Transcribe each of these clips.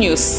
News,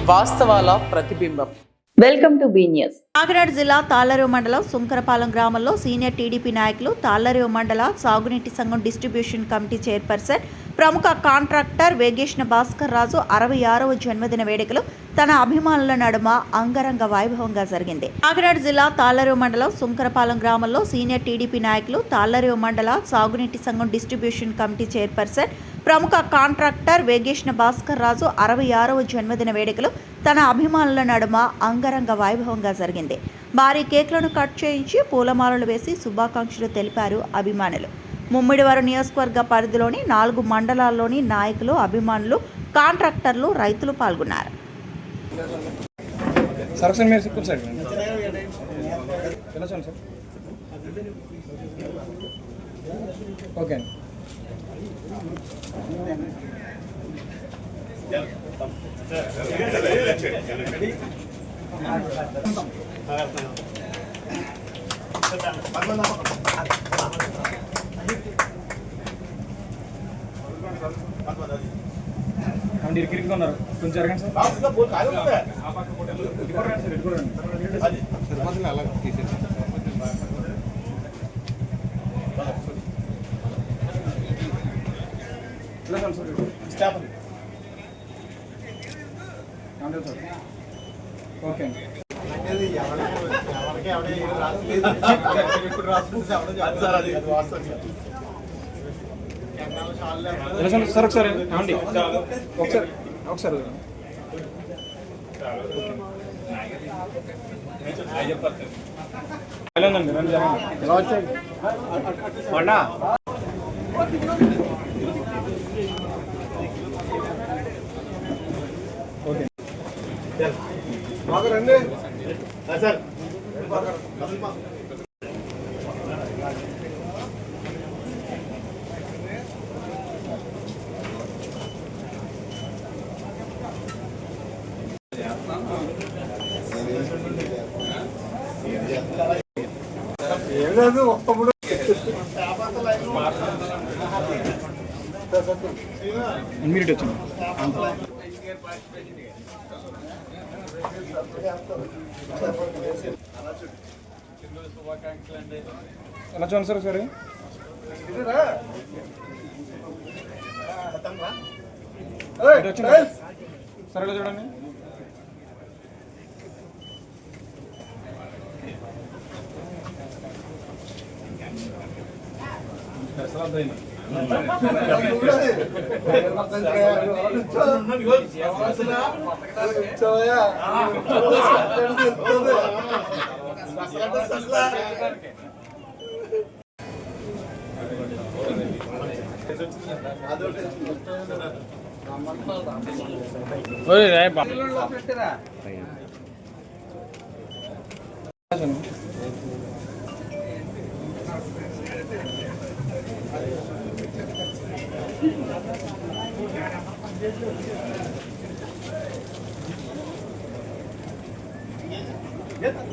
వాస్తవాల ప్రతిబింబం. Welcome to be news. Kakinada జిల్లా తాళ్లరేవు మండలం సుంకరపాలెం గ్రామంలో సీనియర్ టీడీపీ నాయకులు, తాళ్లరేవు మండల సాగునీటి సంఘం డిస్ట్రిబ్యూషన్ కమిటీ చైర్పర్సన్, ప్రముఖ కాంట్రాక్టర్ వేగేష్ణ భాస్కర్ రాజు 66వ జన్మదిన వేడుకలు తన అభిమానుల నడుమ అంగరంగ వైభవంగా జరిగింది. కాకినాడ జిల్లా తాళ్లరేవు మండలం సుంకరపాలెం గ్రామంలో సీనియర్ టీడీపీ నాయకులు, తాళ్లరేవు మండల సాగునీటి సంఘం డిస్ట్రిబ్యూషన్ కమిటీ చైర్పర్సన్, ప్రముఖ కాంట్రాక్టర్ వేగేష్ణ భాస్కర్ రాజు 66వ జన్మదిన వేడుకలు తన అభిమానుల నడుమ అంగరంగ వైభవంగా జరిగింది. భారీ కేక్లను కట్ చేయించి పూలమాలలు వేసి శుభాకాంక్షలు తెలిపారు అభిమానులు. ముమ్మిడివరం నియోజకవర్గ పరిధిలోని 4 మండలాల్లోని నాయకులు, అభిమానులు, కాంట్రాక్టర్లు, రైతులు పాల్గొన్నారు. ఇరుకిరుకున్నారు కొంచెం జరగండి సార్. ఓకే సార్ ఒకసారి ఏమండి ఒకసారి ఒకసారి ఉందండి రండి ఓకే రండి సార్. ఒక్కప్పుడు ఇమ్మీడియట్ వచ్చింది. ఎలా చూడండి సార్ ఒకసారి సరే చూడండి.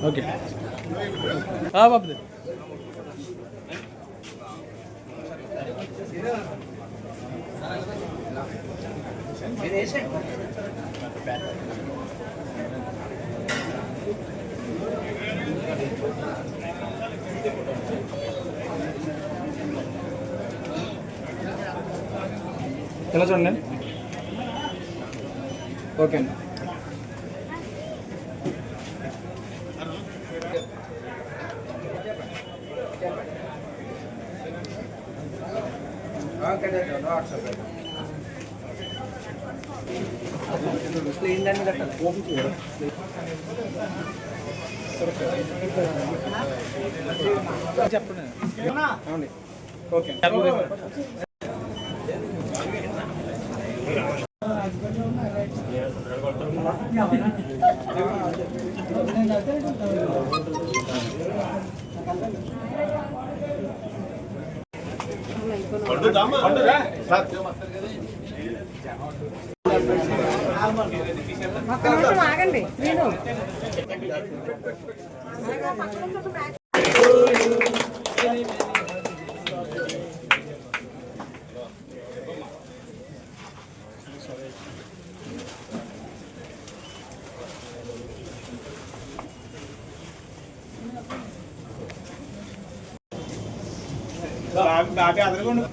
ఓకే బాబు ఎలా చూడండి. ఓకే అండి. చెప్పండి. ఓకే ఆగండి. బాగా అదనుకోండి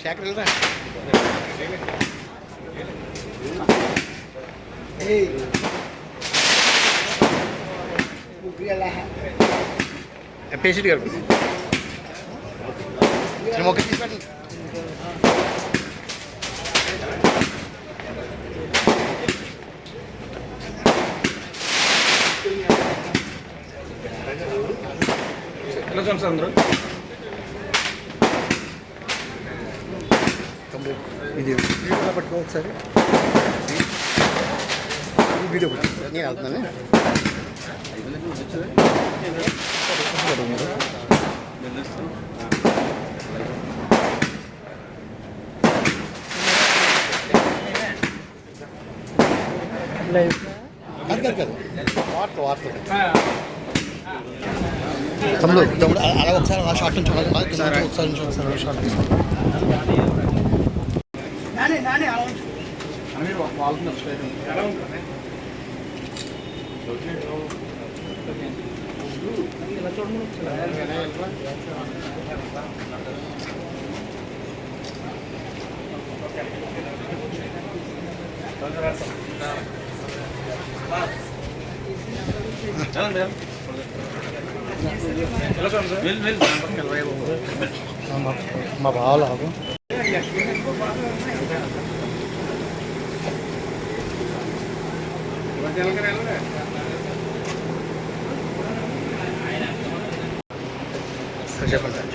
శేఖర్ వెళ్ళరా పేషెంట్ గారు మొక్క తీసుకోండి ఎలా చూడండి సార్ అందరూ వీడియో పట్టుకో ఒకసారి వీడియో పట్టుకో నేను వెళ్తున్నాను కాదు వార్త తమ్ముడు అలా ఒకసారి అలా షార్ట్ నుంచి ఒకసారి షార్ట్ తీసుకోండి మా బావలు ఆగు సరే చెప్పండి సార్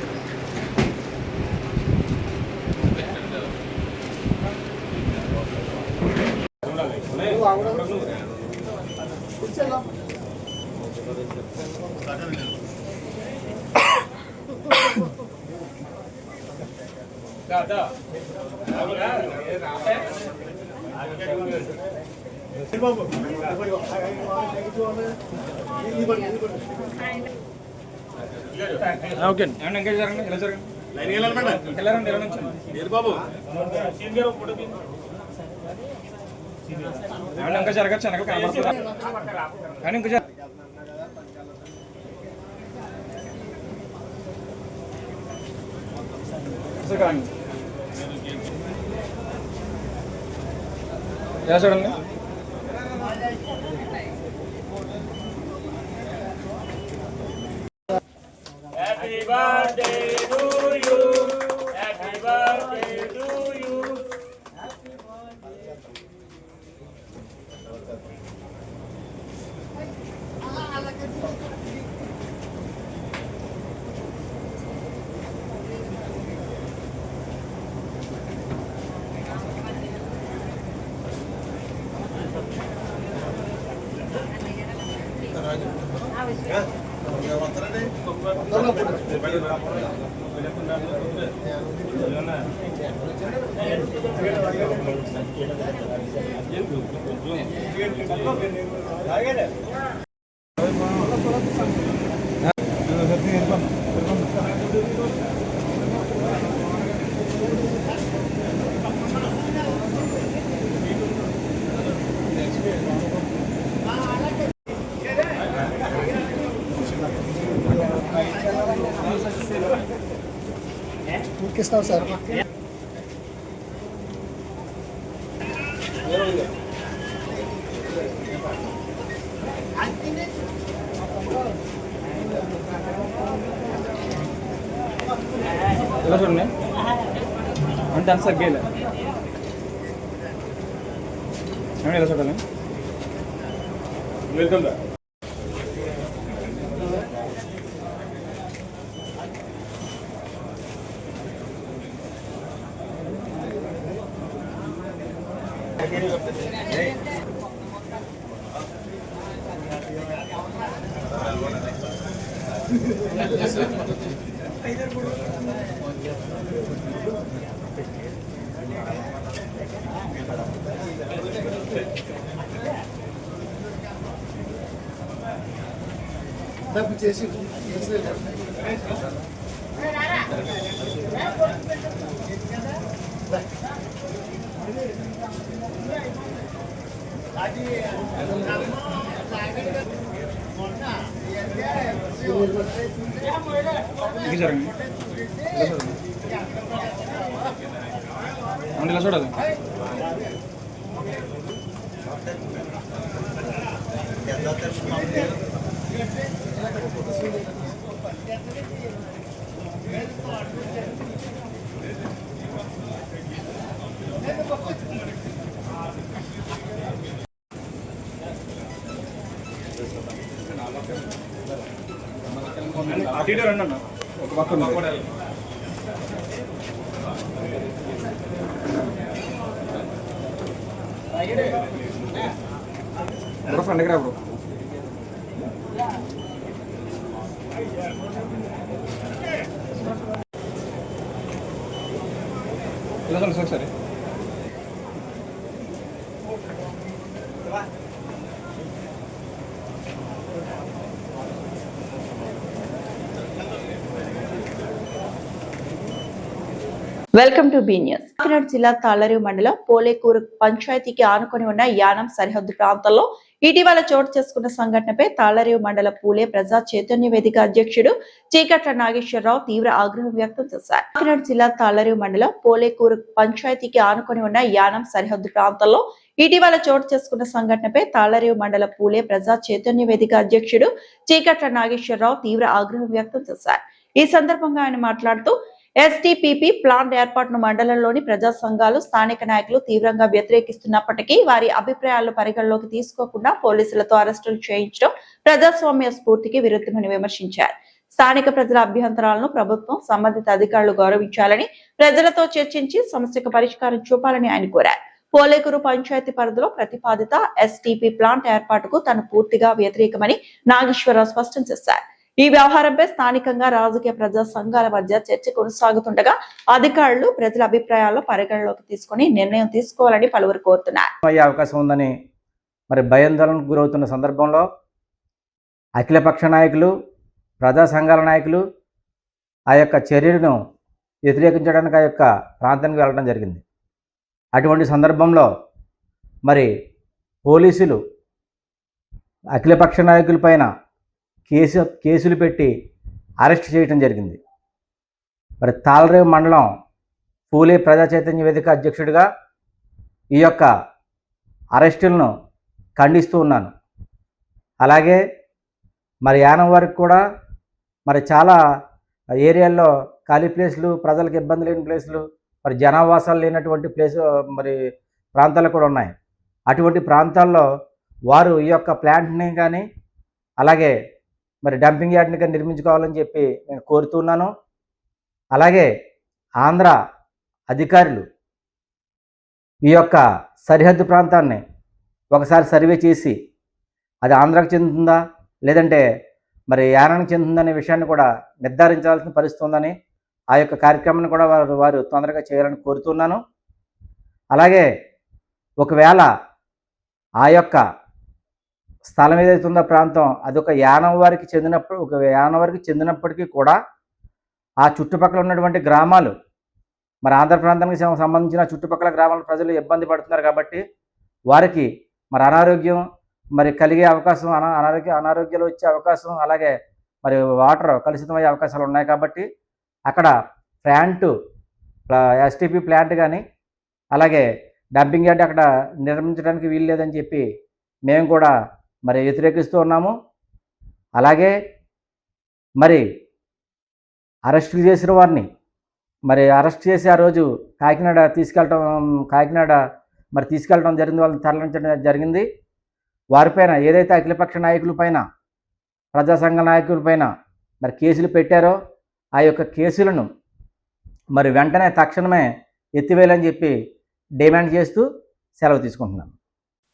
ఓకే ఏమన్నా ఇంకా జరగండి ఎలా జరగండి వెళ్ళారండి ఎలా నుంచి బాబు ఏమన్నా ఇంకా జరగచ్చు వెనక కనబడుతుందా కానీ ఇంకా ఎలా చూడండి Happy birthday to you. Happy birthday to you. ఎక్కిస్తాం సార్. ఎలా చూడండి అంటే అంత సగ్గేలే ఎలా చూడాలి వెల్కమ్ దా చేసి ఇది జరగండి ఇలా చూడాలి అటు రండి అన్న ఒక పక్క బ్రో ఫ్రెండ్ దగ్గర బ్రో ఇలా చూడండి సార్ సరే welcome to be news. Kakinada జిల్లా తాళ్లరేవు మండలం పోలేకూరు పంచాయతీకి ఆనుకొని ఉన్న యానం సరిహద్దు ప్రాంతంలో ఇటీవల చోటు చేసుకున్న సంఘటనపై తాళ్లరేవు మండల పూలే ప్రజా చైతన్య వేదిక అధ్యక్షుడు చీకట్ల నాగేశ్వరరావు తీవ్ర ఆగ్రహం వ్యక్తం చేశారు. కాకినాడ జిల్లా తాళ్లరేవు మండలం పోలేకూరు పంచాయతీకి ఆనుకొని ఉన్న యానం సరిహద్దు ప్రాంతంలో ఇటీవల చోటు చేసుకున్న సంఘటనపై తాళ్లరేవు మండల పూలే ప్రజా చైతన్య వేదిక అధ్యక్షుడు చీకట్ల నాగేశ్వరరావు తీవ్ర ఆగ్రహం వ్యక్తం చేశారు. ఈ సందర్భంగా ఆయన మాట్లాడుతూ ఎస్టీపీపీ ప్లాంట్ ఏర్పాటును మండలంలోని ప్రజా సంఘాలు స్థానిక నాయకులు తీవ్రంగా వ్యతిరేకిస్తున్నప్పటికీ వారి అభిప్రాయాలను పరిగణలోకి తీసుకోకుండా పోలీసులతో అరెస్టులు చేయించడం ప్రజాస్వామ్య స్ఫూర్తికి విరుద్ధమని విమర్శించారు. స్థానిక ప్రజల అభ్యంతరాలను ప్రభుత్వం సంబంధిత అధికారులు గౌరవించాలని, ప్రజలతో చర్చించి సమస్యకు పరిష్కారం చూపాలని ఆయన కోరారు. పోలేకూరు పంచాయతీ పరిధిలో ప్రతిపాదిత ఎస్టీపీ ప్లాంట్ ఏర్పాటుకు తాను పూర్తిగా వ్యతిరేకమని నాగేశ్వరరావు స్పష్టం చేశారు. ఈ వ్యవహారంపై స్థానికంగా రాజకీయ ప్రజా సంఘాల మధ్య చర్చ కొనసాగుతుండగా అధికారులు ప్రజల అభిప్రాయాలను పరిగణలోకి తీసుకుని నిర్ణయం తీసుకోవాలని పలువురు కోరుతున్నారు. అయ్యే అవకాశం ఉందని మరి భయాందోళనకు గురవుతున్న సందర్భంలో అఖిలపక్ష నాయకులు, ప్రజా సంఘాల నాయకులు ఆ యొక్క చర్యలను వ్యతిరేకించడానికి ఆ యొక్క ప్రాంతానికి వెళ్ళడం జరిగింది. అటువంటి సందర్భంలో మరి పోలీసులు అఖిలపక్ష నాయకుల పైన కేసులు పెట్టి అరెస్ట్ చేయడం జరిగింది. మరి తాళ్లరేవు మండలం పూలే ప్రజా చైతన్య వేదిక అధ్యక్షుడిగా ఈ యొక్క అరెస్టులను ఖండిస్తూ ఉన్నాను. అలాగే మరి యానం వరకు కూడా మరి చాలా ఏరియాల్లో ఖాళీ ప్లేసులు, ప్రజలకు ఇబ్బంది లేని ప్లేసులు, మరి జనావాసాలు లేనటువంటి మరి ప్రాంతాలు కూడా ఉన్నాయి. అటువంటి ప్రాంతాల్లో వారు ఈ యొక్క ప్లాంట్ని కానీ అలాగే మరి డంపింగ్ యార్డ్ని కానీ నిర్మించుకోవాలని చెప్పి నేను కోరుతున్నాను. అలాగే ఆంధ్ర అధికారులు ఈ యొక్క సరిహద్దు ప్రాంతాన్ని ఒకసారి సర్వే చేసి అది ఆంధ్రాకు చెందుతుందా లేదంటే మరి యానానికి చెందుతుందనే విషయాన్ని కూడా నిర్ధారించాల్సిన పరిస్థితి ఉందని ఆ యొక్క కార్యక్రమాన్ని కూడా వారు తొందరగా చేయాలని కోరుతున్నాను. అలాగే ఒకవేళ ఆ యొక్క స్థలం ఏదైతే ఉందో ప్రాంతం అదొక యానం వారికి చెందినప్పటికీ కూడా ఆ చుట్టుపక్కల ఉన్నటువంటి గ్రామాలు మరి ఆంధ్ర ప్రాంతానికి సంబంధించిన చుట్టుపక్కల గ్రామాల ప్రజలు ఇబ్బంది పడుతున్నారు కాబట్టి వారికి మరి అనారోగ్యం మరి కలిగే అవకాశం, అనారోగ్యాలు వచ్చే అవకాశం, అలాగే మరి వాటర్ కలుషితమయ్యే అవకాశాలు ఉన్నాయి కాబట్టి అక్కడ ప్లాంట్ ఎస్టీపీ ప్లాంట్ కానీ అలాగే డంపింగ్ యార్డ్ అక్కడ నిర్మించడానికి వీలు లేదని చెప్పి మేము కూడా మరి వ్యతిరేకిస్తూ ఉన్నాము. అలాగే మరి అరెస్టులు చేసిన వారిని మరి అరెస్ట్ చేసి ఆ రోజు కాకినాడ తీసుకెళ్ళడం జరిగింది, వాళ్ళని తరలించడం జరిగింది. వారిపైన ఏదైతే అఖిలపక్ష నాయకుల పైన ప్రజా సంఘ నాయకుల పైన మరి కేసులు పెట్టారో ఆ యొక్క కేసులను మరి వెంటనే తక్షణమే ఎత్తివేయాలని చెప్పి డిమాండ్ చేస్తూ సెలవు తీసుకుంటున్నాను.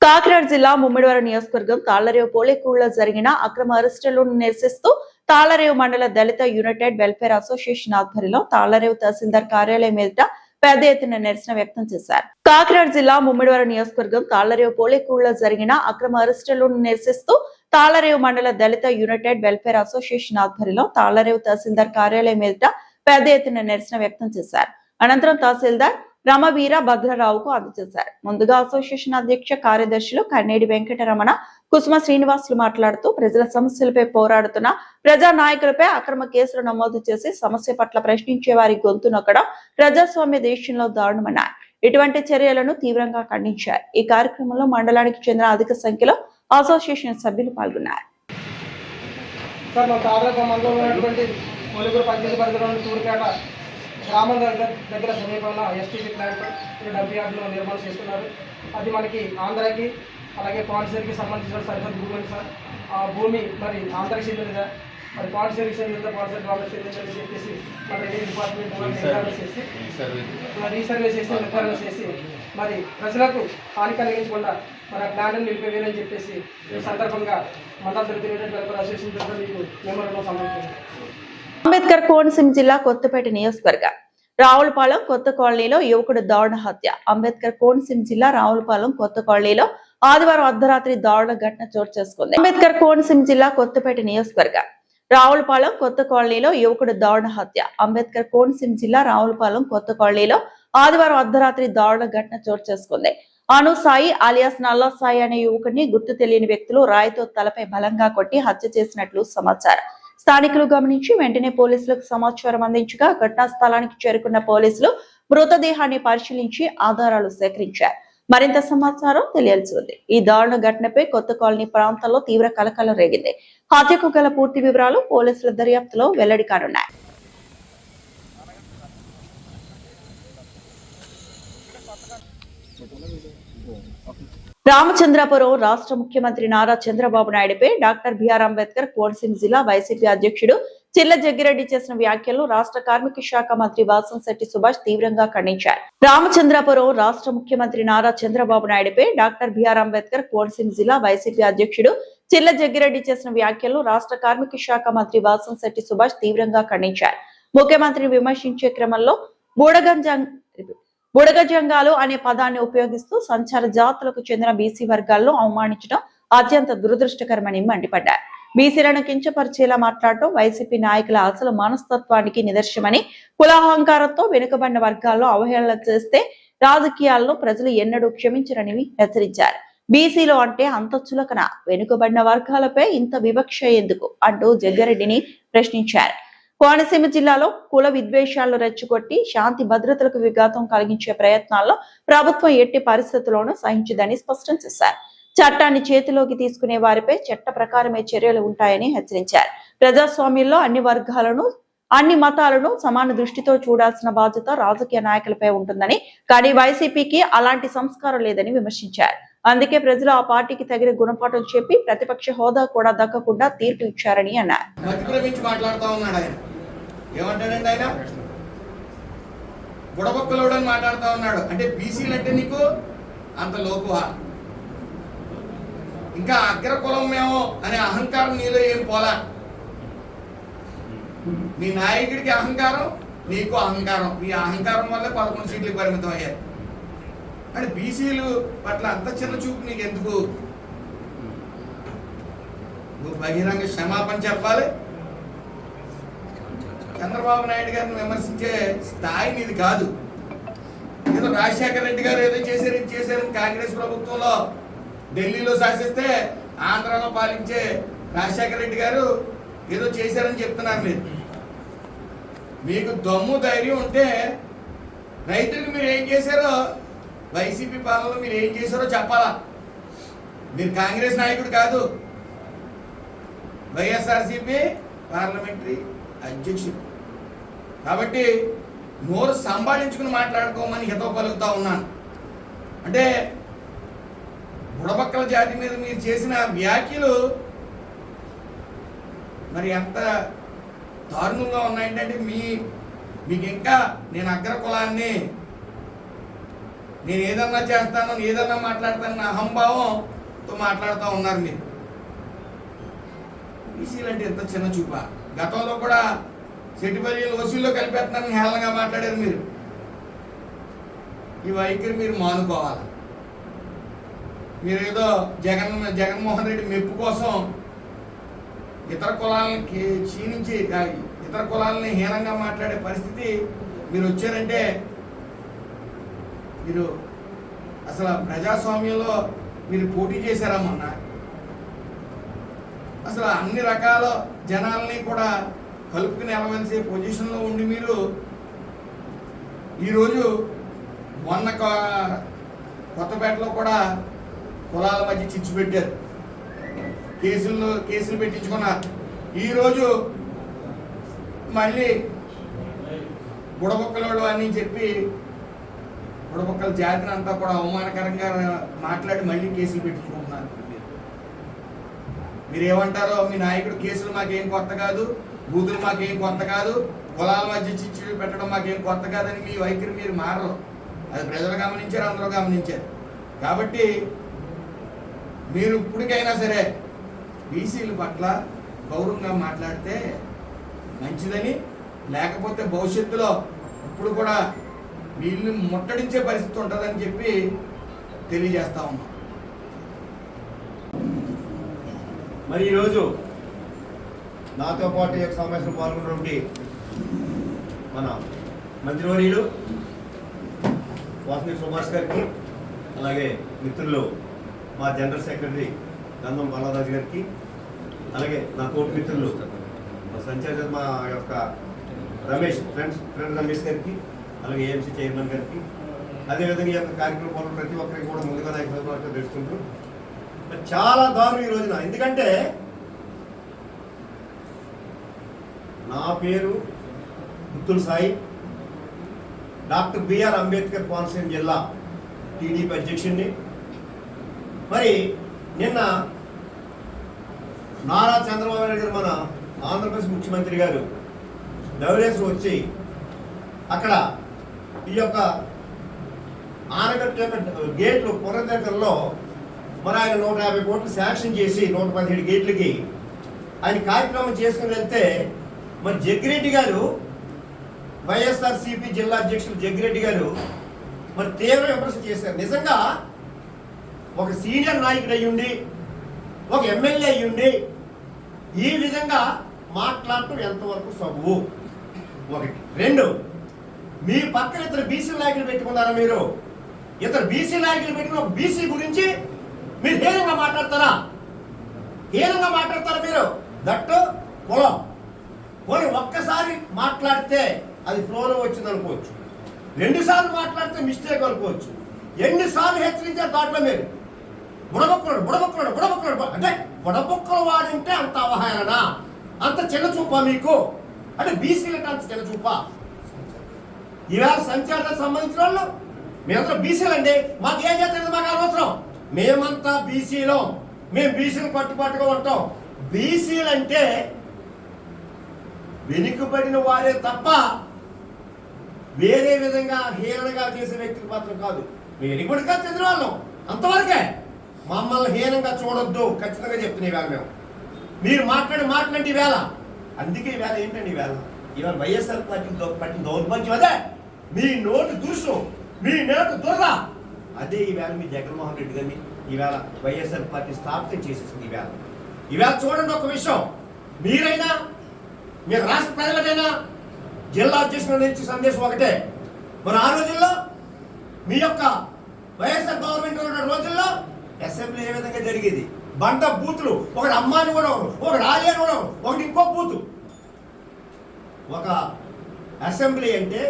కాకినాడ జిల్లా ముమ్మిడివరం నియోజకవర్గం తాళ్లరేవు పోలేకూరులో జరిగిన అక్రమ అరెస్టులను నిరసిస్తూ తాళ్లరేవు మండల దళిత యునైటెడ్ వెల్ఫేర్ అసోసియేషన్ ఆధ్వర్యంలో తాళ్లరేవు తహసీల్దార్ కార్యాలయం ఎదుట పెద్ద ఎత్తున నిరసన వ్యక్తం చేశారు. కాకినాడ జిల్లా ముమ్మిడివరం నియోజకవర్గం తాళ్లరేవు పోలేకూరులో జరిగిన అక్రమ అరెస్టులను నిరసిస్తూ తాళ్లరేవు మండల దళిత యునైటెడ్ వెల్ఫేర్ అసోసియేషన్ ఆధ్వర్యంలో తాళ్లరేవు తహసీల్దార్ కార్యాలయం ఎదుట పెద్ద ఎత్తున నిరసన వ్యక్తం చేశారు. అనంతరం తహసీల్దార్ రమవీర భద్రరావుకు అందజేశారు. ముందుగా అసోసియేషన్ అధ్యక్ష కార్యదర్శులు కన్నేడి వెంకటరమణ, కుసుమ శ్రీనివాసులు మాట్లాడుతూ ప్రజల సమస్యలపై పోరాడుతున్న ప్రజా నాయకులపై అక్రమ కేసులు నమోదు చేసి సమస్య పట్ల ప్రశ్నించే వారి గొంతు నొక్కడం ప్రజాస్వామ్య దేశంలో దారుణమన్నారు. ఇటువంటి చర్యలను తీవ్రంగా ఖండించారు. ఈ కార్యక్రమంలో మండలానికి చెందిన అధిక సంఖ్యలో అసోసియేషన్ సభ్యులు పాల్గొన్నారు. గ్రామం దగ్గర సమీపంలో ఎస్టీపీ ప్లాంట్ డంపింగ్ యార్డ్లో నిర్మాణం చేస్తున్నారు. అది మనకి ఆంధ్రాకి అలాగే పాండిచేరికి సంబంధించిన సరిహద్దు భూమి సార్. ఆ భూమి మరి ఆంధ్రాకి చెందింది సార్, మరి పాండిచేరికి చెందిందా, పాండిచేరి గ్రామానికి చెందిందని చెప్పేసి మన రెవెన్యూ డిపార్ట్మెంట్ రీసర్వే చేసి నిర్ధారణ చేసి మరి ప్రజలకు హాని కలిగించకుండా మన ప్లాన్ నిలిపివేయాలని చెప్పేసి ఈ సందర్భంగా మండల దళిత యునైటెడ్ వెల్ఫేర్ అసోసియేషన్ తరఫున మీకు మెమోరాండం సమర్పించారు. అంబేద్కర్ కోనసీమ జిల్లా కొత్తపేట నియోజకవర్గ రావులపాలెం కొత్త కాలనీలో యువకుడు దారుణ హత్య. అంబేద్కర్ కోనసీమ జిల్లా రావులపాలెం కొత్త కాలనీలో ఆదివారం అర్ధరాత్రి దారుణ ఘటన చోటు చేసుకుంది. అంబేద్కర్ కోనసీమ జిల్లా కొత్తపేట నియోజకవర్గ రావులపాలెం కొత్త కాలనీలో యువకుడు దారుణ హత్య. అంబేద్కర్ కోనసీమ జిల్లా రావులపాలెం కొత్త కాలనీలో ఆదివారం అర్ధరాత్రి దారుణ ఘటన చోటు చేసుకుంది. అను సాయి అలియాస్ నల్లా సాయి అనే యువకుడిని గుర్తు తెలియని వ్యక్తులు రాయితో తలపై బలంగా కొట్టి హత్య చేసినట్లు సమాచారం. స్థానికులు గమనించి వెంటనే పోలీసులకు సమాచారం అందించగా ఘటనా స్థలానికి చేరుకున్న పోలీసులు మృతదేహాన్ని పరిశీలించి ఆధారాలు సేకరించారు. మరింత సమాచారం తెలియాల్సి ఉంది. ఈ దారుణ ఘటనపై కొత్త కాలనీ ప్రాంతాల్లో తీవ్ర కలకలం రేగింది. హత్యకు గల పూర్తి వివరాలు పోలీసుల దర్యాప్తులో వెల్లడి కానున్నాయి. రామచంద్రపురం రాష్ట్ర ముఖ్యమంత్రి నారా చంద్రబాబు నాయుడుపై డాక్టర్ బిఆర్ అంబేద్కర్ కోనసీమ జిల్లా వైసీపీ అధ్యక్షుడు చిల్ల జగ్గిరెడ్డి చేసిన వ్యాఖ్యలు రాష్ట్ర కార్మిక శాఖ మంత్రి వాసంశెట్టి సుభాష్ తీవ్రంగా ఖండించారు. రామచంద్రపురం రాష్ట్ర ముఖ్యమంత్రి నారా చంద్రబాబు నాయుడుపై డాక్టర్ బిఆర్ అంబేద్కర్ కోనసీమ జిల్లా వైసీపీ అధ్యక్షుడు చిల్ల జగ్గిరెడ్డి చేసిన వ్యాఖ్యలు రాష్ట్ర కార్మిక శాఖ మంత్రి వాసంశెట్టి సుభాష్ తీవ్రంగా ఖండించారు. ముఖ్యమంత్రిని విమర్శించే క్రమంలో బుడగజంగాలు అనే పదాన్ని ఉపయోగిస్తూ సంచార జాతులకు చెందిన బీసీ వర్గాల్లో అవమానించడం అత్యంత దురదృష్టకరమని మండిపడ్డారు. బీసీలను కించపరిచేలా మాట్లాడటం వైసీపీ నాయకుల అసలు మనస్తత్వానికి నిదర్శనమని, కులాహంకారంతో వెనుకబడిన వర్గాల్లో అవహేళన చేస్తే రాజకీయాల్లో ప్రజలు ఎన్నడూ క్షమించరని హెచ్చరించారు. బీసీలో అంటే అంత చులకన, వెనుకబడిన వర్గాలపై ఇంత వివక్ష ఎందుకు అంటూ జగ్గారెడ్డిని ప్రశ్నించారు. కోనసీమ జిల్లాలో కుల విద్వేషాలను రెచ్చగొట్టి శాంతి భద్రతలకు విఘాతం కలిగించే ప్రయత్నాల్లో ప్రభుత్వం ఎట్టి పరిస్థితుల్లోనూ సహించదని స్పష్టం చేశారు. చట్టాన్ని చేతిలోకి తీసుకునే వారిపై చట్ట ప్రకారమే చర్యలు ఉంటాయని హెచ్చరించారు. ప్రజాస్వామ్యంలో అన్ని వర్గాలను, అన్ని మతాలను సమాన దృష్టితో చూడాల్సిన బాధ్యత రాజకీయ నాయకులపై ఉంటుందని, కానీ వైసీపీకి అలాంటి సంస్కారం లేదని విమర్శించారు. అందుకే ప్రజలు ఆ పార్టీకి తగిన గుణపాఠం చెప్పి ప్రతిపక్ష హోదా కూడా దక్కకుండా తీర్పు ఇచ్చారని అన్నారు. ఇంకా అగ్రకులం మేము అనే అహంకారం నీలో ఏం పోలా. నీ నాయకుడికి అహంకారం, నీకు అహంకారం. నీ అహంకారం వల్ల 11 సీట్లకు పరిమితం అయ్యారు. అంటే బీసీలు పట్ల అంత చిన్న చూపు నీకు ఎందుకు? నువ్వు బహిరంగ క్షమాపణ చెప్పాలి. చంద్రబాబు నాయుడు గారిని విమర్శించే స్థాయి నీది కాదు. ఏదో రాజశేఖర రెడ్డి గారు ఏదో చేశారని కాంగ్రెస్ ప్రభుత్వంలో ఢిల్లీలో శాసిస్తే ఆంధ్రాలో పాలించే రాజశేఖర రెడ్డి గారు ఏదో చేశారని చెప్తున్నారు. మీరు మీకు దమ్ము ధైర్యం ఉంటే రైతులకు మీరు ఏం చేశారో, వైసీపీ పాలనలో మీరు ఏం చేశారో చెప్పాలా. మీరు కాంగ్రెస్ నాయకుడు కాదు, వైఎస్ఆర్సీపీ పార్లమెంటరీ అధ్యక్షుడు. కాబట్టి నోరు సంభాళించుకుని మాట్లాడుకోమని హితవు పలుకుతా ఉన్నాను. అంటే బుడబక్కల జాతి మీద మీరు చేసిన వ్యాఖ్యలు మరి ఎంత దారుణంగా ఉన్నాయంటే, మీకు ఇంకా నేను అగ్ర కులాన్ని, నేను ఏదన్నా చేస్తాను, ఏదన్నా మాట్లాడతాను అహంభావంతో మాట్లాడుతూ ఉన్నారు మీరు. బీసీలు అంటే ఎంత చిన్న చూప. గతంలో కూడా సెట్టిపల్లిలో ఓసీల్లో కలిపేస్తున్నారని హేళనగా మాట్లాడారు మీరు. ఈ వైఖరి మీరు మానుకోవాలి. మీరు ఏదో జగన్మోహన్ రెడ్డి మెప్పు కోసం ఇతర కులాలని క్షీణించి ఇతర కులాలని హీనంగా మాట్లాడే పరిస్థితి మీరు వచ్చారంటే, మీరు అసలు ప్రజాస్వామ్యంలో మీరు పోటీ చేశారా మొన్న? అసలు అన్ని రకాల జనాల్ని కూడా కలుపుకుని వెళ్ళవలసే పొజిషన్లో ఉండి మీరు ఈరోజు మొన్న కొత్తపేటలో కూడా కులాల మధ్య చిచ్చు పెట్టారు, కేసులు పెట్టించుకున్నారు. ఈరోజు మళ్ళీ బుడబొక్కలోడు అని చెప్పి బుడబొక్కల జాతిని అంతా కూడా అవమానకరంగా మాట్లాడి మళ్ళీ కేసులు పెట్టించుకుంటున్నారు. మీరు ఏమంటారో, మీ నాయకుడు కేసులు మాకేం కొత్త కాదు, బూతులు మాకేం కొత్త కాదు, కులాల మధ్య చిచ్చు పెట్టడం మాకేం కొత్త కాదని మీ వైఖరి మీరు మారరు. అది ప్రజలు గమనించారు, అందరూ గమనించారు. కాబట్టి మీరు ఇప్పటికైనా సరే బీసీల పట్ల గౌరవంగా మాట్లాడితే మంచిదని, లేకపోతే భవిష్యత్తులో ఇప్పుడు కూడా వీళ్ళని ముట్టడించే పరిస్థితి ఉంటుందని చెప్పి తెలియజేస్తా ఉన్నాం. మరి ఈరోజు నాతో పాటు ఈ యొక్క సమావేశంలో పాల్గొన్నటువంటి మన మంత్రివర్యులు వాసవి సుభాష్ గారికి, అలాగే మిత్రులు మా జనరల్ సెక్రటరీ గంధం బాలరాజు గారికి, అలాగే నా కోటి మిత్రులు సంచార్య మా యొక్క రమేష్ ఫ్రెండ్ రమేష్ గారికి, అలాగే ఏఎంసీ చైర్మన్ గారికి, అదేవిధంగా ఈ యొక్క కార్యక్రమంలో ప్రతి ఒక్కరికి కూడా ముందుగా నాకు తెలుసుకుంటూ చాలా దారుణం ఈ రోజున. ఎందుకంటే నా పేరు పుత్తూరు సాయి, డాక్టర్ బిఆర్ అంబేద్కర్ కోనసీమ జిల్లా టీడీపీ అధ్యక్షుడిని. మరి నిన్న నారా చంద్రబాబు నాయుడు గారు, మన ఆంధ్రప్రదేశ్ ముఖ్యమంత్రి గారు ధవళేశ్వరం వచ్చి అక్కడ ఈ యొక్క ఆనకట్ట యొక్క గేట్లు పునరుద్ధరణలో మరి ఆయన 150 కోట్లు శాంక్షన్ చేసి 117 గేట్లకి ఆయన కార్యక్రమం చేసుకుని వెళ్తే, మరి జగ్గిరెడ్డి గారు, వైఎస్ఆర్సీపీ జిల్లా అధ్యక్షులు జగ్గిరెడ్డి గారు మరి తీవ్ర విమర్శ చేశారు. నిజంగా ఒక సీనియర్ నాయకుడు అయ్యుండి, ఒక ఎమ్మెల్యే అయ్యుండి ఈ విధంగా మాట్లాడటం ఎంతవరకు సబబు? ఒకటి. రెండు, మీ పక్కన ఇద్దరు బీసీ నాయకులు పెట్టుకున్నారా? మీరు ఇద్దరు బీసీ నాయకులు పెట్టుకుని ఒక బీసీ గురించి మీరు హీనంగా మాట్లాడతారా? హీనంగా మాట్లాడతారా మీరు? దట్టు కులం. పోనీ ఒక్కసారి మాట్లాడితే అది ఫ్లోలో వచ్చింది అనుకోవచ్చు, 2 సార్లు మాట్లాడితే మిస్టేక్ అనుకోవచ్చు. ఎన్నిసార్లు హెచ్చరించారు దాంట్లో మీరు? బుడబొక్కడు బుడబొక్కడు బుడబొక్కడు అంటే బుడబొక్కలు వాడింటే అంత అవహేళన, అంత చిన్న చూపా మీకు? అంటే బీసీలంటే అంత చిన్న చూపా? ఈవేళ సంచారాలకు సంబంధించిన వాళ్ళు మేమంతా బీసీలండి, మాకు ఏం చేస్తుంది మాకు అనవసరం, మేమంతా బీసీలో, మేము బీసీలు పట్టుపట్టుగా ఉంటాం. బీసీలంటే వెనుకబడిన వారే తప్ప వేరే విధంగా హీనంగా చేసే వ్యక్తులు మాత్రం కాదు. మేము వెనుకబడిగా చెందిన వాళ్ళం, అంతవరకే. మమ్మల్ని హీనంగా చూడొద్దు, ఖచ్చితంగా చెప్తున్నాయి ఈవేళ మేము. మీరు మాట్లాడండి ఈవేళ. అందుకే ఈవేళ ఏంటండి ఇవాళ వైఎస్ఆర్ పార్టీ పట్టిన దౌర్భాగ్యం అదే. మీ నోటు దురుసు, మీ నోటు దురద, అదే ఈవేళ మీ జగన్మోహన్ రెడ్డి గారిని ఈవేళ వైఎస్ఆర్ పార్టీ స్థాపితం చేసేసింది. ఈవేళ చూడండి ఒక విషయం, మీరైనా మీరు రాష్ట్ర ప్రజలకైనా జిల్లా అధ్యక్షుల నుంచి సందేశం ఒకటే. మరి ఆ రోజుల్లో మీ యొక్క వైఎస్ఆర్ గవర్నమెంట్ ఉన్న రోజుల్లో అసెంబ్లీ ఏ విధంగా జరిగేది? బండ బూతులు, ఒకటి అమ్మాని కూడా, ఒకటి రాజాని కూడా, ఒకటి ఇంకో బూతు. ఒక అసెంబ్లీ అంటే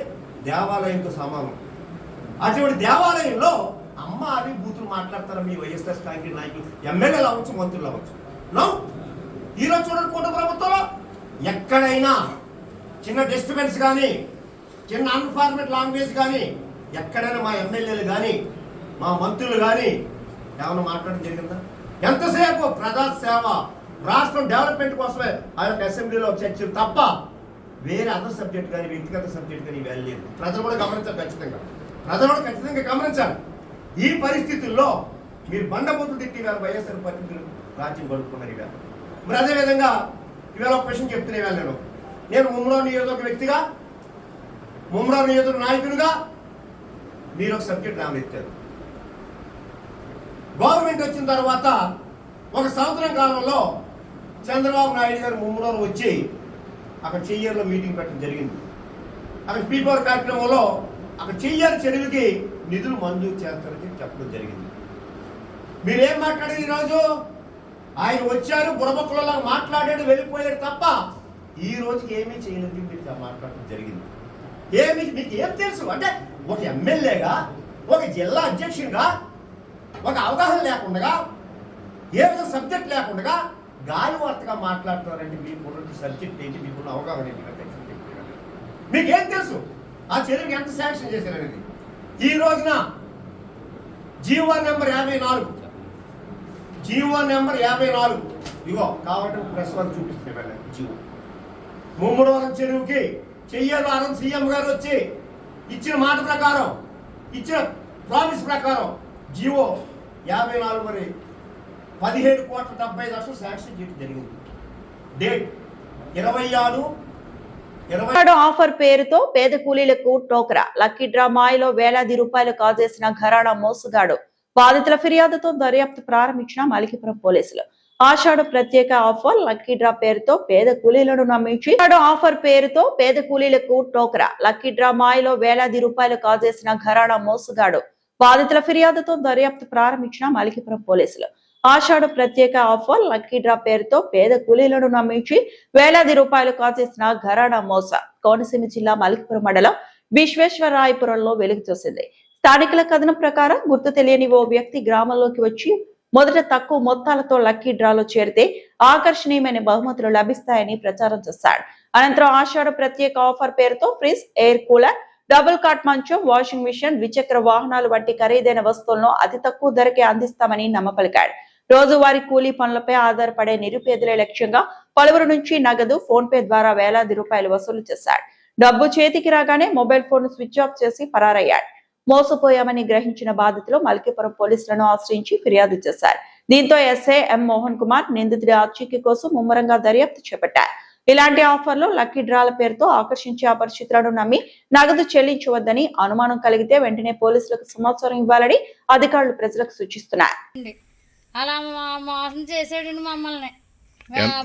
దేవాలయంతో సమానం. అటువంటి దేవాలయంలో అమ్మ అని బూతులు మాట్లాడతారు మీ వైఎస్ఆర్ కాంగ్రెస్ నాయకులు, ఎమ్మెల్యేలు అవ్వచ్చు, మంత్రులు అవ్వచ్చు. నో, ఈరోజు చూడండి కూటమి ప్రభుత్వంలో ఎక్కడైనా చిన్న డిస్టర్బెన్స్ కానీ, చిన్న అన్ఫార్మేట్ లాంగ్వేజ్ కానీ, ఎక్కడైనా మా ఎమ్మెల్యేలు కానీ, మా మంత్రులు కానీ ఏమైనా మాట్లాడడం జరిగిందా? ఎంతసేపు ప్రజాసేవ, రాష్ట్రం డెవలప్మెంట్ కోసమే ఆ యొక్క అసెంబ్లీలో చర్చలు తప్ప వేరే అదర్ సబ్జెక్ట్ కానీ, వ్యక్తిగత సబ్జెక్ట్ కానీ ఇవేళ లేదు. ప్రజలు కూడా గమనించాలి, ఖచ్చితంగా గమనించాలి. ఈ పరిస్థితుల్లో మీరు బండబూతులు తిట్టి ఇవాళ వైఎస్ఆర్ పార్టీ రాజ్యం గడుపుకున్నారు ఇవాళ. మరి అదేవిధంగా ఇవాళ ఒక క్వశ్చన్ చెప్తున్నా. ఇవాళ నేను ముమ్మరా నియోజక వ్యక్తిగా, ముమ్మరా నియోజక నాయకుడిగా మీరు ఒక సబ్జెక్ట్ రామెత్తారు. గవర్నమెంట్ వచ్చిన తర్వాత 1 సంవత్సరం కాలంలో చంద్రబాబు నాయుడు గారు ముమ్మరాలు వచ్చి అక్కడ చెయ్యర్లో మీటింగ్ పెట్టడం జరిగింది. అక్కడ పీపవర్ కార్యక్రమంలో అక్కడ చెయ్యర్ చెరువుకి నిధులు మంజూరు చేస్తారని చెప్పడం జరిగింది. మీరేం మాట్లాడారు? ఈరోజు ఆయన వచ్చారు, బుడబొక్కలలో మాట్లాడాడు, వెళ్ళిపోయాడు తప్ప ఈ రోజుకి ఏమీ చేయలేదు. మీరు మాట్లాడటం జరిగింది. మీకు ఏం తెలుసు? అంటే ఒక ఎమ్మెల్యేగా, ఒక జిల్లా అధ్యక్షుడిగా ఒక అవగాహన లేకుండా, ఏ విధంగా సబ్జెక్ట్ లేకుండా గాలి వార్తగా మాట్లాడుతున్నారంటే మీకున్న సబ్జెక్ట్ ఏంటి, మీకున్న అవగాహన ఏంటి? మీకేం తెలుసు? ఆ చెరువుకి ఎంత శాంక్షన్ చేశారనేది. ఈ రోజున జీవో నెంబర్ 54, జీవో నెంబర్ 54 ఇగో కాబట్టి ప్రెస్ వాళ్ళు చూపిస్తున్నాయి. జీవో ముమ్మడవరం చెరువుకి చెయ్యారు సీఎం గారు వచ్చి ఇచ్చిన మాట ప్రకారం, ఇచ్చిన ప్రామిస్ ప్రకారం జీవో 54 మరి 17,70,00,000 శాంక్షన్ చేయడం జరిగింది. డేట్ 26 ఆఫర్ పేరుతో పేద కూలీలకు టోకరా. లక్కీ డ్రా మాయలో వేలాది రూపాయలు కాజేసిన ఘరానా మోసగాడు. బాధితుల ఫిర్యాదుతో దర్యాప్తు ప్రారంభించిన మలికిపురం పోలీసులు. ఆషాఢ ప్రత్యేక ఆఫర్ లక్కీ డ్రా పేరుతో పేద కూలీలను నమ్మించి ఆఫర్ పేరుతో పేద కూలీలకు టోకరా. లక్కీ డ్రా మాయలో వేలాది రూపాయలు కాజేసిన ఘరానా మోసగాడు. బాధితుల ఫిర్యాదుతో దర్యాప్తు ప్రారంభించిన మలికిపురం పోలీసులు. ఆషాఢ ప్రత్యేక ఆఫర్ లక్కీ డ్రా పేరుతో పేద కూలీలను నమ్మించి వేలాది రూపాయలు కాజేసిన ఘరానా మోస కోనసీమ జిల్లా మలికిపురం మండలం విశ్వేశ్వరాయపురంలో వెలుగు చూసింది. స్థానికుల కథనం ప్రకారం గుర్తు తెలియని ఓ వ్యక్తి గ్రామంలోకి వచ్చి మొదట తక్కువ మొత్తాలతో లక్కీ డ్రాలో చేరితే ఆకర్షణీయమైన బహుమతులు లభిస్తాయని ప్రచారం చేశాడు. అనంతరం ఆషాఢ ప్రత్యేక ఆఫర్ పేరుతో fridge, air cooler, double cot మంచం, వాషింగ్ మిషన్, ద్విచక్ర వాహనాలు వంటి ఖరీదైన వస్తువులను అతి తక్కువ ధరకే అందిస్తామని నమ్మపలికాడు. రోజువారీ కూలీ పనులపై ఆధారపడే నిరుపేదలే లక్ష్యంగా పలువురు నుంచి నగదు, ఫోన్ పే ద్వారా వేలాది రూపాయలు వసూలు చేశాడు. డబ్బు చేతికి రాగానే మొబైల్ ఫోన్ స్విచ్ ఆఫ్ చేసి పరారయ్యాడు. మోసపోయామని గ్రహించిన బాధితులు మలికిపురం పోలీసులను ఆశ్రయించి ఫిర్యాదు చేశారు. దీంతో ఎస్ఐ ఎం మోహన్ కుమార్ నిందితుడి ఆచూకీ కోసం ముమ్మరంగా దర్యాప్తు చేపట్టారు. ఇలాంటి ఆఫర్లు లక్కీ డ్రాల పేరుతో ఆకర్షించే అపరిచితులను నమ్మి నగదు చెల్లించవద్దని, అనుమానం కలిగితే వెంటనే పోలీసులకు సమాచారం ఇవ్వాలని అధికారులు ప్రజలకు సూచిస్తున్నారు. అలా మోసం చేసాడు మమ్మల్ని.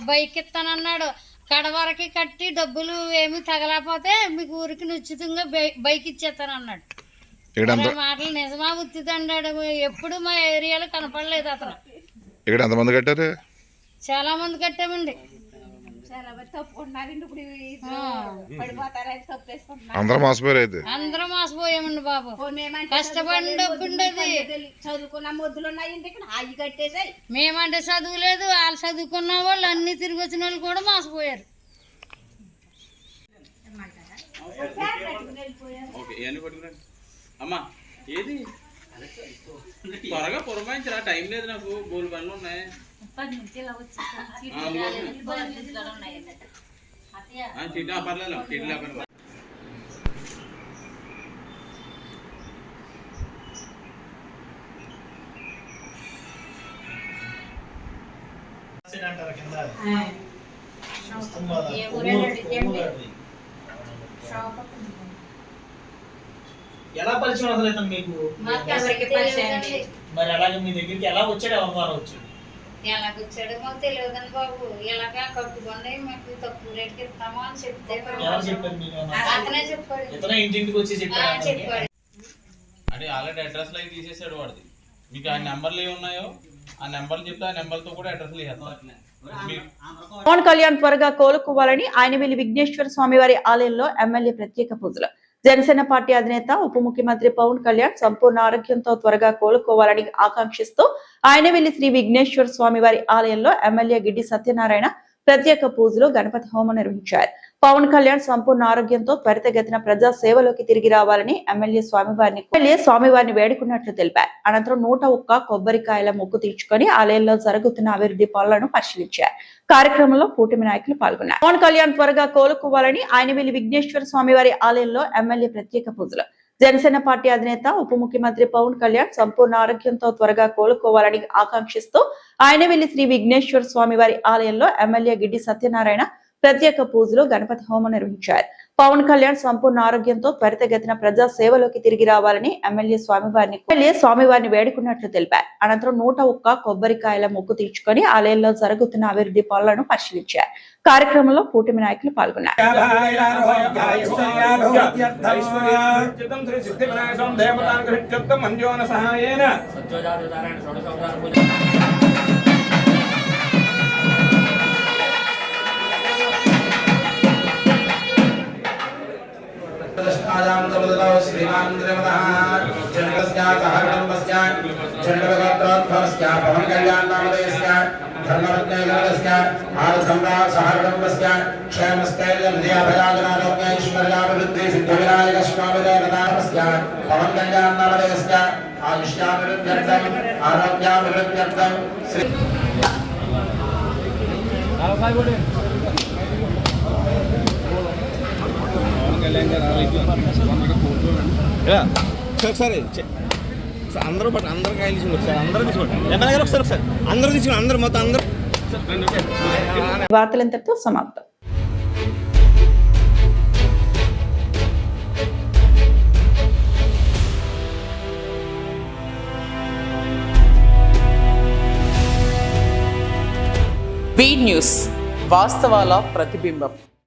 బైక్ ఇస్తానన్నాడు, కడవరకి కట్టి డబ్బులు ఏమి తగలపోతే మీకు ఊరికి ఉచితంగా బైక్ ఇచ్చేస్తానన్నాడు. మాటలు నిజమా ఉత్తిదండాడు. ఎప్పుడు మా ఏరియాలో కనపడలేదు అతను. ఇక్కడ ఎంతమంది కట్టారు? చాలా మంది కట్టామండి. అందరం మోసపోయారు. అయితే అందరం మోసపోయామండి బాబు. కష్టపడి డబ్బు ఉండేది. చదువుకున్న మొద్దులు ఉన్నాయి, హాయి కట్టేసాయి. మేమంటే చదువు లేదు, వాళ్ళు చదువుకున్న వాళ్ళు అన్ని తిరిగి వచ్చిన వాళ్ళు కూడా మోసపోయారు. అమ్మా ఏది త్వరగా పురమాయించరా, టైం లేదు నాకు, బోలు పనులు ఉన్నాయి. ఎలా పరిచయం అసలు అయితే మీకు? మరి అలాగే మీ దగ్గరికి ఎలా వచ్చాడు? ఎవరు వచ్చాడు? ఎలాగొచ్చాడు మాకు తెలియదండి బాబు. ఇలాగా కట్టుకోండి, మాకు తక్కువ రేటుకి ఇస్తామా అని చెప్తే ఎవరు చెప్పారు మీకు? అతనే చెప్పాడు. ఇతనే ఇంటింటికి వచ్చి చెప్పాడు. అంటే ఆల్రెడీ అడ్రస్ లైక్ తీసేసాడు వాడిది. మీకు ఆ నెంబర్లు ఏమి ఉన్నాయో ఆ నెంబర్లు చెప్తే ఆ నెంబర్తో కూడా అడ్రస్లు వేస్తాను. పవన్ కళ్యాణ్ త్వరగా కోలుకోవాలని ఆయనవెల్లి విఘ్నేశ్వర స్వామి వారి ఆలయంలో ఎమ్మెల్యే ప్రత్యేక పూజలు. జనసేన పార్టీ అధినేత ఉప ముఖ్యమంత్రి పవన్ కళ్యాణ్ సంపూర్ణ ఆరోగ్యంతో త్వరగా కోలుకోవాలని ఆకాంక్షిస్తూ ఆయనవెల్లి శ్రీ విఘ్నేశ్వర స్వామి వారి ఆలయంలో ఎమ్మెల్యే గిడ్డి సత్యనారాయణ ప్రత్యేక పూజలు గణపతి హోమం నిర్వహించారు. పవన్ కళ్యాణ్ సంపూర్ణ ఆరోగ్యంతో త్వరితగతిన ప్రజా సేవలోకి తిరిగి రావాలని ఎమ్మెల్యే స్వామివారిని వేడుకున్నట్లు తెలిపారు. అనంతరం 101 కొబ్బరికాయల మొక్కు తీర్చుకొని ఆలయంలో జరుగుతున్న అభివృద్ధి పనులను పరిశీలించారు. కార్యక్రమంలో కూటమి నాయకులు పాల్గొన్నారు. పవన్ కళ్యాణ్ త్వరగా కోలుకోవాలని ఆయనవెల్లి విఘ్నేశ్వర స్వామి వారి ఆలయంలో ఎమ్మెల్యే ప్రత్యేక పూజలు. జనసేన పార్టీ అధినేత ఉప ముఖ్యమంత్రి పవన్ కళ్యాణ్ సంపూర్ణ ఆరోగ్యంతో త్వరగా కోలుకోవాలని ఆకాంక్షిస్తూ ఆయనవెల్లి శ్రీ విఘ్నేశ్వర స్వామి వారి ఆలయంలో ఎమ్మెల్యే గిడ్డి సత్యనారాయణ ప్రత్యేక పూజలు గణపతి హోమం నిర్వహించారు. పవన్ కళ్యాణ్ సంపూర్ణ ఆరోగ్యంతో త్వరితగతిన ప్రజా సేవలోకి తిరిగి రావాలని ఎమ్మెల్యే స్వామివారిని వేడుకున్నట్లు తెలిపారు. అనంతరం 101 కొబ్బరికాయల మొక్కు తీర్చుకొని ఆలయంలో జరుగుతున్న అభివృద్ధి పనులను పరిశీలించారు. కార్యక్రమంలో కూటమి నాయకులు పాల్గొన్నారు. అందరూ అందరూ కాయలు తీసుకోండి సార్, అందరూ తీసుకోండి, ఎమ్మెల్యే గారు ఒకసారి అందరూ తీసుకోండి, అందరూ మొత్తం అందరూ. వార్తలు ఇంతటితో సమాప్తం. బి న్యూస్ వాస్తవాల ప్రతిబింబం.